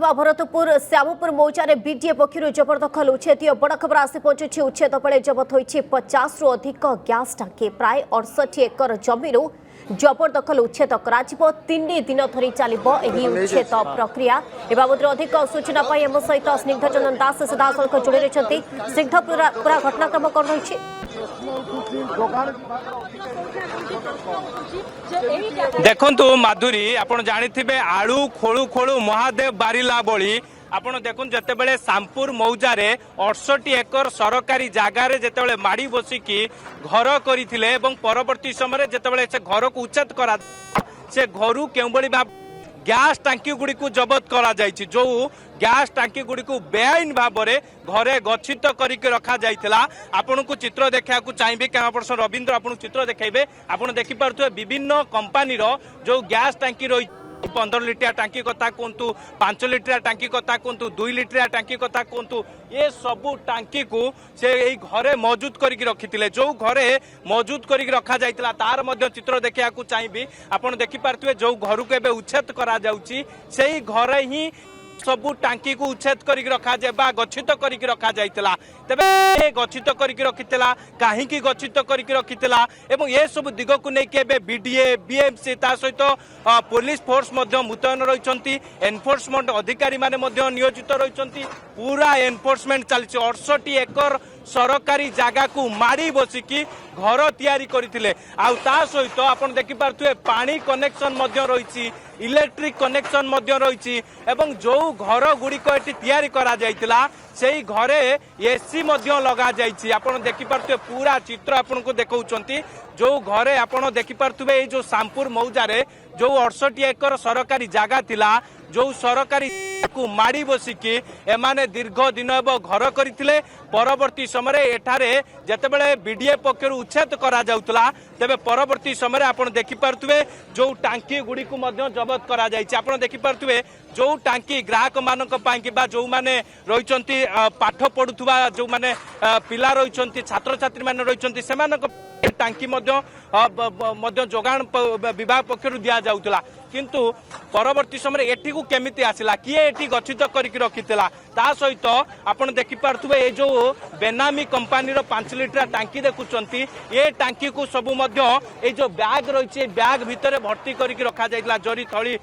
जाइथिबा भरतपुर श्यामपुर मौजा बीडीए पक्षर जबरदखल उच्छेद बड़ खबर आसी पहुंची। उच्छेद बेले जबत होती 50 रु अधिक ग्यास टांकी प्राय 68 एकर जमीन जबरदखल उच्छेद कर 3 दिन धरी चलो उच्छेद प्रक्रिया। ए बाबद अधिक सूचना एम सहित स्निग्ध चंदन दास सीधासल जोड़ी रही। स्निग्ध पूरा घटनाक्रम कौन रही? देखंतु माधुरी आपण जानिथिबे आलू खोलू खोलू महादेव बारिला बोली आपण देखुन जतेबेले श्यामपुर मौजारे 68 एकर सरकारी जगार जेतेबेले माड़ी बसिकी घर करथिले एवं परवर्ती समय जेतेबेले से घर को उच्छेद करा से घरु केउबळी गैस टांकी गुड़ी को जबत करा जायछि। जो गैस टांकी गुड़ी को बेआईन भाव में घरे गच्छित करके रखा जाइथिला। आपन को चित्र देखा चाहिए कैमरा पर्सन रविंद्र आपन चित्र देखेबे। आपन देखि पारथुबे विभिन्न कंपनी रो जो गैस टांकी रही 15 लिटर टांकी कथा कहतु 5 लिटर टांकी कथा कहतु 2 लिटर टांकी कथा कहतु ये सबू टांकी को से घरे मौजूद करके रखी जो घरे मौजूद करके रखा जाइतिला तार मध्य चित्र देखा चाहिए। आपन देखि पारथुबे जो घर को एबे उच्छेद करा जाउची सेही घरे ही सबू टांकी को उच्छेद करके रखा जाए गच्छित करके रखा जाइतिला। तबे गच्छित करके रखितिला काहे की गच्छित करके रखितिला एवं ये सब दिग को लेके बीडीए बीएमसी ता सहित पुलिस फोर्स मध्य मुतयन रहिसंती एनफोर्समेंट अधिकारी माने मध्य नियोजित रहिसंती। पूरा एनफोर्समेंट चली 68 एकर सरकारी जगह को माड़ी बसिकी घर तैयारी करथिले। आउ ता सहित आपण देखि पारथुए पानी कनेक्शन मध्य रहिछि इलेक्ट्रिक कनेक्शन मध्य रहिछि एवं जो घर गुड़ी को एटी तैयारी करा जाइतिला सेही घरे एसी मध्य लगा जाइछि। आपण देखि पारथुए पूरा चित्र आपण को देखौचंती जो घरे आपण देखि पारथुए ए जो श्यामपुर मौजारे जो 68 एकर सरकारी जगह थिला जो सरकारी को माड़ी बसिकी एमाने दीर्घ दिन घर करथिले। परवर्ती समय एठारे जेतेबेले बीडीए पक्षर उच्छेद करा जाउतला तेबे परवर्ती समय आपण देखि पारथुए जो टांकी गुड़ी को मध्य जबत करा जाइछि। आपण देखि पारथुए जो टांकी ग्राहक मानक पाई कि जो माने रहिचंती पाठ पढुथुवा जो माने पिला रहिचंती छात्र छात्री माने रहिचंती सेमानक टांकी मध्य जोगान विभाग पक्षर दिया जाउतला किंतु परवर्ती समय एठी को केमिति आसिला किए एठी गच्छित करके रखितिला ता सहित आपण देखि पारथुबे ए जो बेनामी कंपनी रो 5 लिटर टांकी देखुचंती ए टांकी को सबु मध्य ए जो बैग रहिछि बैग भितरे भर्ती करके रखा जाइतला जरी थळी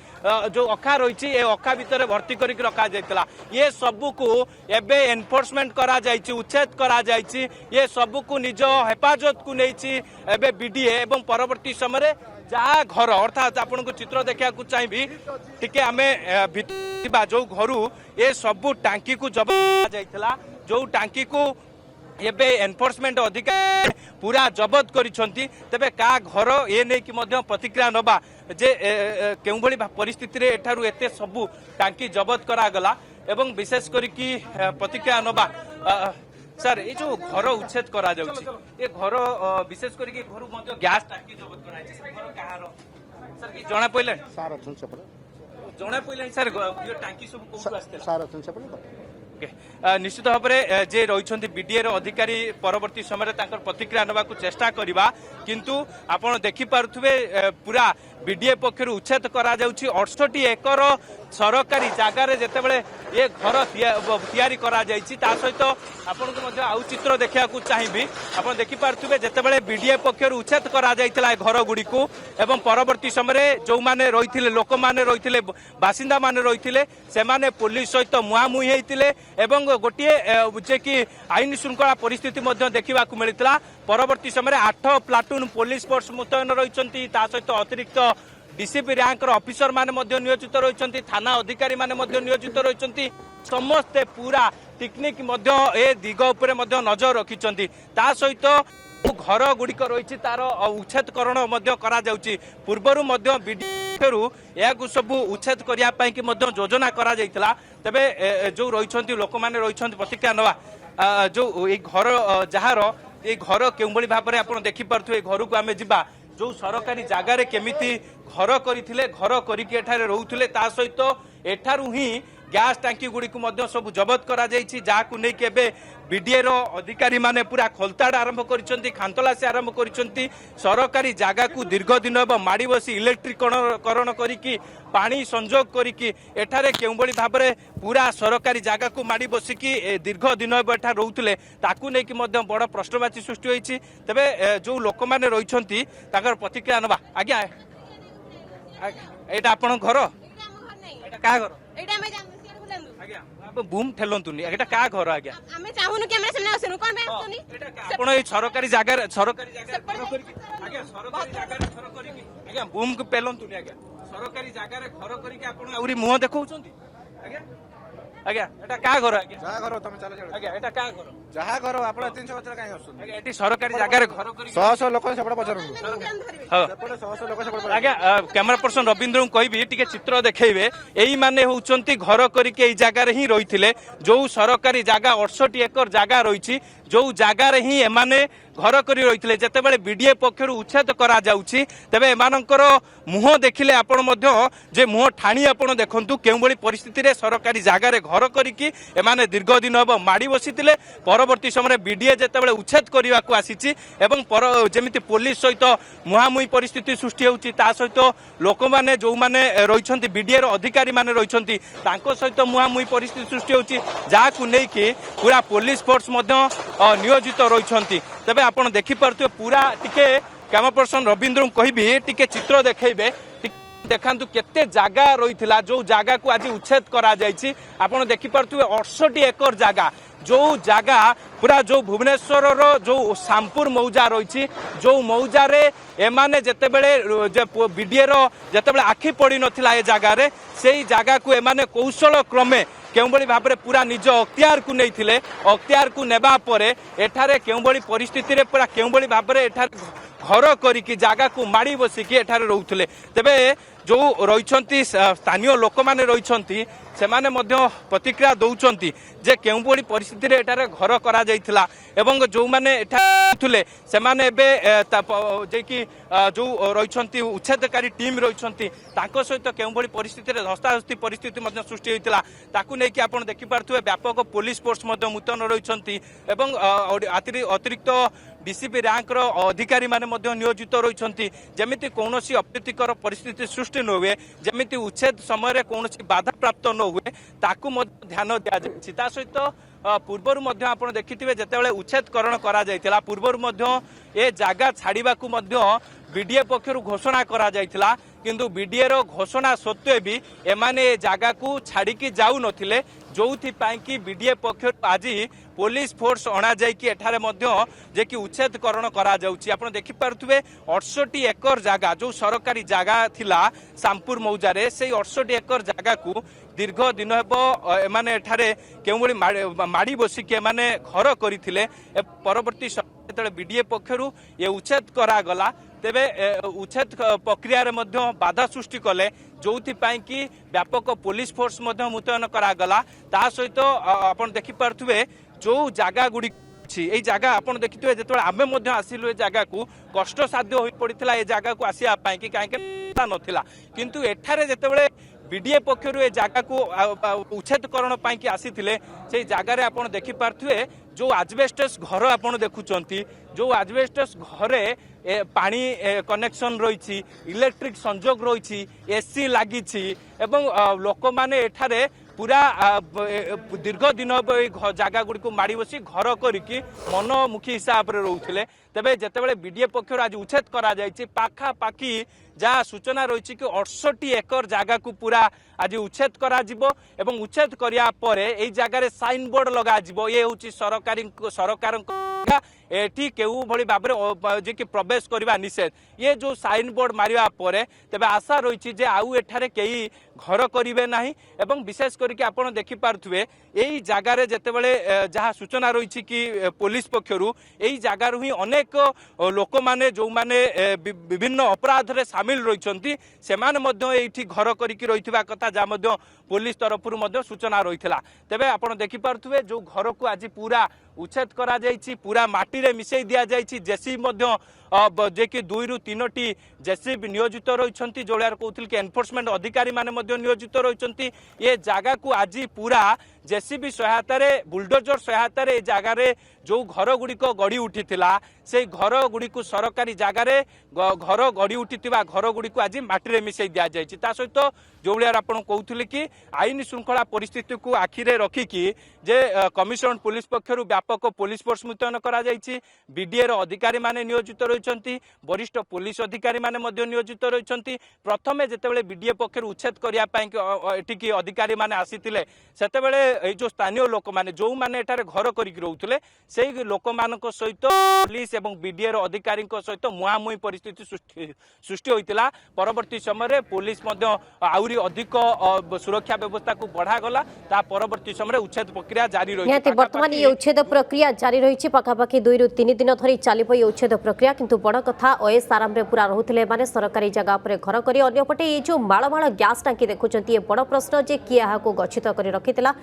जो अखा रहिछि ए अखा भितरे भर्ती करके रखा जाइतला। ये सबु को एबे एनफोर्समेंट करा जाइछि उच्छेद करा जाइछि ये सबु को निज हेफाजत को नैछि एबे बीडीए एवं परवर्ती समय जहाँ घर अर्थात आपन को चित्र देखा चाहिए टिके आमे जो घर ये सबू टांकी को जबत जाइतला जो टांकी को एबे एनफोर्समेंट अधिकारी पूरा जबत करिसंती। तबे का घर ये नहीं कि मध्य प्रतिक्रिया नबा जे केउ भली परिस्थिति रे एठारु एते सबू टांकी जबत करा गला एवं विशेष करी की प्रतिक्रिया नबा सर ये जो घर उच्छेद करा जाउछि ये घर विशेष करी के घर मध्य गैस टांकी जबत करा छै घर कहारो सर की जणा पइले सार अथन से पर जणा पइले सर ये टांकी सब कोउ आस्ते सार अथन से पर निश्चित भाव में जे रही बीडीए अधिकारी परवर्ती समय प्रतिक्रिया नवा चेष्टा करवा किंतु आपण देखि पारुथुबे पूरा बीडीए पक्षर उच्छेद करा जाउछि 68 एकर सरकारी जगार जेतेबेले ये घर तैयारी करा जाइछि ता सहित आपण को मध्य आउ चित्र देखा चाहिए। आपण देखि पारुथुबे जेतेबेले बीडीए पक्षर उच्छेद करा जाइतला घर गुडी को एवं परवर्ती समय जो माने रहिथिले लोक माने रहिथिले बासिंदा माने रहिथिले से माने पुलिस सहित मुहामुही हेतिले एवं गोटे जे कि आईन श्रृंखला परिस्थिति मध्य देखा मिलता। परवर्ती समय 8 प्लाटून पुलिस फोर्स मुतयन रही सहित अतिरिक्त डीसीपी रैंक ऑफिसर माने मध्य नियोजित रही थाना अधिकारी माने मध्य नियोजित रही समस्ते पूरा टेक्निक मध्य ए दिग उपरे मध्य नजर रखिछंती। ता सहित घर गुड़िक रही तार उच्छेदकरण करा जाउछि पूर्वरु मध्य बीडीओ या सब उच्छेद करने की योजना करा जाइतला। तबे जो रही लोक मैंने रही प्रतिक्रिया नवा जो ये घर जार ये घर केउभली भाव में आप देखिपे घर को आम जा जो सरकारी जगार केमिति घर करथिले घर करिके एठारे रहउथिले ता सहित एठारु ही ଗ୍ୟାସ୍ ଟାଙ୍କି ଗୁଡ଼ିକୁ ମଧ୍ୟ ସବୁ ଜବତ କରାଯାଇଛି, ଯାହାକୁ ନେଇକି ଏବେ ବିଡିଏର ଅଧିକାରୀ ମାନେ ପୁରା ଖୋଲତାଡ଼ ଆରମ୍ଭ କରିଛନ୍ତି, ଖାନ୍ତଲାସୀ ଆରମ୍ଭ କରିଛନ୍ତି। ସରକାରୀ ଜାଗାକୁ ଦୀର୍ଘ ଦିନ ହେବ ମାଡ଼ି ବସି ଇଲେକ୍ଟ୍ରିକରଣ କରିକି ପାଣି ସଂଯୋଗ କରିକି ଏଠାରେ କେଉଁଭଳି ଭାବରେ ପୁରା ସରକାରୀ ଜାଗାକୁ ମାଡ଼ି ବସିକି ଦୀର୍ଘ ଦିନ ହେବ ଏଠାରେ ରହୁଥିଲେ, ତାକୁ ନେଇକି ମଧ୍ୟ ବଡ଼ ପ୍ରଶ୍ନବାଚୀ ସୃଷ୍ଟି ହୋଇଛି। ତେବେ ଯେଉଁ ଲୋକମାନେ ରହିଛନ୍ତି ତାଙ୍କର ପ୍ରତିକ୍ରିୟା ନେବା। ଆଜ୍ଞା, ଏଇଟା ଆପଣଙ୍କ ଘର? ଏଇଟା କାହା ଘର? ଆଜ୍ଞା, ବୁମ୍ ଠେଲନ୍ତୁନି, ଏଇଟା କାହା ଘର? ଆଜ୍ଞା, ଆପଣ ଏଇ ସରକାରୀ ଜାଗାରେ ଆଜ୍ଞା ବୁମ୍ କୁ ପେଲନ୍ତୁନି। ଆଜ୍ଞା, ସରକାରୀ ଜାଗାରେ ଘର କରିକି ଆପଣ ଆହୁରି ମୁହଁ ଦେଖାଉଛନ୍ତି। ଆଜ୍ଞା ଆଜ୍ଞା, ଏଟା କାହା ଘର? ଆଜ୍ଞା, ଯାହା ଘର ତମେ ଚାଲ ଚାଲ। ଆଜ୍ଞା, ଏଟା କାହା ଘର? ଯାହା ଘର ଆପଣ 300 ପଚାର କାହିଁ ଆସୁଛନ୍ତି? ଆଜ୍ଞା, ଏଠି ସରକାରୀ ଜାଗାରେ ଘର କରିକି ଶହ ଶହ ଲୋକ ସେପଟେ ପଚାରନ୍ତୁ। ହଁ ସେପଟେ ଶହ ଶହ ଲୋକ ସେପଟେ ଆଜ୍ଞା, କ୍ୟାମେରା ପର୍ସନ ରବୀନ୍ଦ୍ରଙ୍କୁ କହିବି ଟିକେ ଚିତ୍ର ଦେଖେଇବେ। ଏଇ ମାନେ ହଉଛନ୍ତି ଘର କରିକି ଏଇ ଜାଗାରେ ହିଁ ରହିଥିଲେ। ଯୋଉ ସରକାରୀ ଜାଗା 68 ଏକର ଜାଗା ରହିଛି, ଯୋଉ ଜାଗାରେ ହିଁ ଏମାନେ ଘର କରି ରହିଥିଲେ। ଯେତେବେଳେ ବିଡିଏ ପକ୍ଷରୁ ଉଚ୍ଛେଦ କରାଯାଉଛି, ତେବେ ଏମାନଙ୍କର ମୁହଁ ଦେଖିଲେ ଆପଣ ମଧ୍ୟ ଯେ ମୁହଁ ଠାଣି ଆପଣ ଦେଖନ୍ତୁ କେଉଁଭଳି ପରିସ୍ଥିତିରେ ସରକାରୀ ଜାଗାରେ ଘର କରିକି ଏମାନେ ଦୀର୍ଘ ଦିନ ହେବ ମାଡ଼ି ବସିଥିଲେ। ପରବର୍ତ୍ତୀ ସମୟରେ ବିଡିଏ ଯେତେବେଳେ ଉଚ୍ଛେଦ କରିବାକୁ ଆସିଛି ଏବଂ ଯେମିତି ପୋଲିସ ସହିତ ମୁହାଁମୁହିଁ ପରିସ୍ଥିତି ସୃଷ୍ଟି ହେଉଛି, ତା ସହିତ ଲୋକମାନେ ଯେଉଁମାନେ ରହିଛନ୍ତି ବିଡିଏର ଅଧିକାରୀ ମାନେ ରହିଛନ୍ତି ତାଙ୍କ ସହିତ ମୁହାଁମୁହିଁ ପରିସ୍ଥିତି ସୃଷ୍ଟି ହେଉଛି, ଯାହାକୁ ନେଇକି ପୁରା ପୋଲିସ ଫୋର୍ସ ମଧ୍ୟ ନିୟୋଜିତ ରହିଛନ୍ତି। ତେବେ ଆପଣ ଦେଖିପାରୁଥିବେ ପୁରା ଟିକେ କ୍ୟାମେରା ପର୍ସନ ରବୀନ୍ଦ୍ରଙ୍କୁ କହିବି ଟିକେ ଚିତ୍ର ଦେଖେଇବେ। ଦେଖନ୍ତୁ କେତେ ଜାଗା ରହିଥିଲା ଯୋଉ ଜାଗାକୁ ଆଜି ଉଚ୍ଛେଦ କରାଯାଇଛି। ଆପଣ ଦେଖିପାରୁଥିବେ 68 ଏକର ଜାଗା, ଯୋଉ ଜାଗା ପୁରା ଯୋଉ ଭୁବନେଶ୍ୱରର ଯୋଉ ସାମ୍ପୁର ମୌଜା ରହିଛି, ଯୋଉ ମୌଜାରେ ଏମାନେ ଯେତେବେଳେ ବିଡିଏର ଯେତେବେଳେ ଆଖି ପଡ଼ିନଥିଲା ଏ ଜାଗାରେ, ସେଇ ଜାଗାକୁ ଏମାନେ କୌଶଳ କ୍ରମେ କେଉଁଭଳି ଭାବରେ ପୁରା ନିଜ ଅକ୍ତିଆରକୁ ନେଇଥିଲେ। ଅକ୍ତିଆରକୁ ନେବା ପରେ ଏଠାରେ କେଉଁଭଳି ପରିସ୍ଥିତିରେ ପୁରା କେଉଁଭଳି ଭାବରେ ଏଠାରେ ଘର କରିକି ଜାଗାକୁ ମାଡ଼ି ବସିକି ଏଠାରେ ରହୁଥିଲେ। ତେବେ ଯେଉଁ ରହିଛନ୍ତି ସ୍ଥାନୀୟ ଲୋକମାନେ ରହିଛନ୍ତି ସେମାନେ ମଧ୍ୟ ପ୍ରତିକ୍ରିୟା ଦେଉଛନ୍ତି ଯେ କେଉଁଭଳି ପରିସ୍ଥିତିରେ ଏଠାରେ ଘର କରାଯାଇଥିଲା ଏବଂ ଯେଉଁମାନେ ଏଠାରେ ଥିଲେ ସେମାନେ ଏବେ ଯାଇକି ଯେଉଁ ରହିଛନ୍ତି ଉଚ୍ଛେଦକାରୀ ଟିମ୍ ରହିଛନ୍ତି ତାଙ୍କ ସହିତ କେଉଁଭଳି ପରିସ୍ଥିତିରେ ଧସ୍ତାଧସ୍ତି ପରିସ୍ଥିତି ମଧ୍ୟ ସୃଷ୍ଟି ହୋଇଥିଲା, ତାକୁ ନେଇକି ଆପଣ ଦେଖିପାରୁଥିବେ ବ୍ୟାପକ ପୋଲିସ ଫୋର୍ସ ମଧ୍ୟ ମୁତୟନ ରହିଛନ୍ତି ଏବଂ ଅତିରିକ୍ତ ଡିସିପି ର୍ୟାଙ୍କର ଅଧିକାରୀ ମାନେ ମଧ୍ୟ ନିୟୋଜିତ ରହିଛନ୍ତି, ଯେମିତି କୌଣସି ଅପ୍ରୀତିକର ପରିସ୍ଥିତି ସୃଷ୍ଟି ନ ହୁଏ, ଯେମିତି ଉଚ୍ଛେଦ ସମୟରେ କୌଣସି ବାଧାପ୍ରାପ୍ତ ନ ହୁଏ ତାକୁ ମଧ୍ୟ ଧ୍ୟାନ ଦିଆଯାଇଛି। ତା ସହିତ ପୂର୍ବରୁ ମଧ୍ୟ ଆପଣ ଦେଖିଥିବେ ଯେତେବେଳେ ଉଚ୍ଛେଦକରଣ କରାଯାଇଥିଲା ପୂର୍ବରୁ ମଧ୍ୟ ଏ ଜାଗା ଛାଡ଼ିବାକୁ ମଧ୍ୟ ବିଡିଏ ପକ୍ଷରୁ ଘୋଷଣା କରାଯାଇଥିଲା, କିନ୍ତୁ ବିଡିଏର ଘୋଷଣା ସତ୍ତ୍ୱେ ବି ଏମାନେ ଏ ଜାଗାକୁ ଛାଡ଼ିକି ଯାଉନଥିଲେ, ଯୋଉଥିପାଇଁ କି ବିଡିଏ ପକ୍ଷରୁ ଆଜି ପୋଲିସ ଫୋର୍ସ ଅଣାଯାଇକି ଏଠାରେ ମଧ୍ୟ ଯେ କି ଉଚ୍ଛେଦକରଣ କରାଯାଉଛି। ଆପଣ ଦେଖିପାରୁଥିବେ 68 ଏକର ଜାଗା ଯୋଉ ସରକାରୀ ଜାଗା ଥିଲା ସାମ୍ପୁର ମୌଜାରେ, ସେଇ 68 ଏକର ଜାଗାକୁ ଦୀର୍ଘ ଦିନ ହେବ ଏମାନେ ଏଠାରେ କେଉଁଭଳି ମାଡ଼ି ବସିକି ଏମାନେ ଘର କରିଥିଲେ। ପରବର୍ତ୍ତୀ ଯେତେବେଳେ ବିଡିଏ ପକ୍ଷରୁ ଏ ଉଚ୍ଛେଦ କରାଗଲା ତେବେ ଉଚ୍ଛେଦ ପ୍ରକ୍ରିୟାରେ ମଧ୍ୟ ବାଧା ସୃଷ୍ଟି କଲେ, ଯୋଉଥିପାଇଁ କି ବ୍ୟାପକ ପୋଲିସ ଫୋର୍ସ ମଧ୍ୟ ମୁତୟନ କରାଗଲା। ତା ସହିତ ଆପଣ ଦେଖିପାରୁଥିବେ ଯୋଉ ଜାଗା ଗୁଡ଼ିକ এই জায়গা আপনার দেখুবে যেত আমি আসিলু এ জায়গাকে কষ্টসাধ্য হয়ে পড়া এ জায়গাকে আসা কাইকি নথিলা, কিন্তু এখানে যেতবে বিডিএ পক্ষর এ জায়গাকে উচ্ছেদকরণ পাইকি আসিলে সেই জায়গায় আপনার দেখিপারে যে আজবেস্টস ঘর আপনার দেখুম, যে আজবেস্টস ঘরে পানি কনেকশন রয়েছে, ইলেকট্রিক সংযোগ রয়েছে, এসি লাগিছি এবং লোক মানে এখানে পুরা দীর্ঘ দিন এই জায়গা গুড়ি মাড়ি বসি ঘর করিকি মনমুখী হিসাবে রুলে। তবে যেতবে বিডিএ পক্ষর আজ উচ্ছেদ করা যাই পাখাপাখি যা সূচনা রয়েছে কি 68 একর জায়গাকে পুরা আজ উচ্ছেদ করা এবং উচ্ছেদ করা পরে এই জায়গায় সাইনবোর্ড লগাযিব, ইয়ে হচ্ছে সরকার এটি কেউ ভଳି ভাবে যে কি প্রবেশ করা নিষেধ, ইয়ে যে সাইনবোর্ড মারিবা পরে তবে আশা রয়েছে যে আউ এঠারে কেই ঘর করবে না এবং বিশেষ করি আপনার দেখিপারে এই জায়গায় যেতবে যা সূচনা রয়েছে কি পুলিশ পক্ষর এই জায়গার হি অনেক লোক মানে যে বিভিন্ন অপরাধে সামিল রয়েছেন সেমানে এইটি ঘর করিকি রহিথিবা কথা যা পুলিশ তরফর সূচনা রয়েছে। তবে আপনার দেখিপারে যে ঘরকু আজ পুরা উচ্ছেদ করা যাইছি, পুরা মাটি माटी मिसई दि जाइछि जेसीबी मध्य जे कि 2 ରୁ 3ଟି जेसीबी नियोजित रहिछंती जोलिया कहउथिल कि एनफोर्समेंट अधिकारी माने मध्य नियोजित रहिछंती ये जागा को आज पूरा जेसीबी सहायता रे बुलडोजर सहायता रे जागा रे जो घर गुड़िक गड़ी उठी से घर गुड़ी को सरकारी जगार घर गड़ी उठिथिबा घर गुड़ी को आज माटी मिसई दि जाइछि ता सहित जो भाया आप कहते कि आईन श्रृंखला परिस्थिति को आखिरे रखिकी जे कमिशनरेट पुलिस पक्षर व्यापक पुलिस फोर्स मुतयन करा जाइछि बीडीए रो अधिकारी माने नियोजित रहिछंती वरिष्ठ पुलिस अधिकारी माने मध्य नियोजित रहिछंती प्रथमे जेतेबेले बीडीए पक्षर उच्छेद करिया पई एटिकी अधिकारी माने आसीथिले सेतेबेले ए जो स्थानीय लोक माने जो माने एटारे घर करिक रहउथिले सेही लोक मानक सहित पुलिस एवं बीडीए रो अधिकारी सहित मुहामुही परिस्थिति सृष्टि होइतिला परवर्ती समय पुलिस मध्य आउरी अधिक सुरक्षा व्यवस्था को बढ़ा गला ता परवर्ती समय उच्छेद प्रक्रिया जारी रही वर्तमान ये उच्छेद प्रक्रिया जारी रही पाखापाखि 2 ରୁ 3 दिन धरी चलिब ये उच्छेद प्रक्रिया किंतु बड़ कथा ओएस आराम रे पूरा रहुथिले माने सरकारी जगह पर घर करी अन्यपटे ये जो माळ गैस टांकी देखुचंती ये बड़ प्रश्न जे किए को गच्छित करी रखितिला।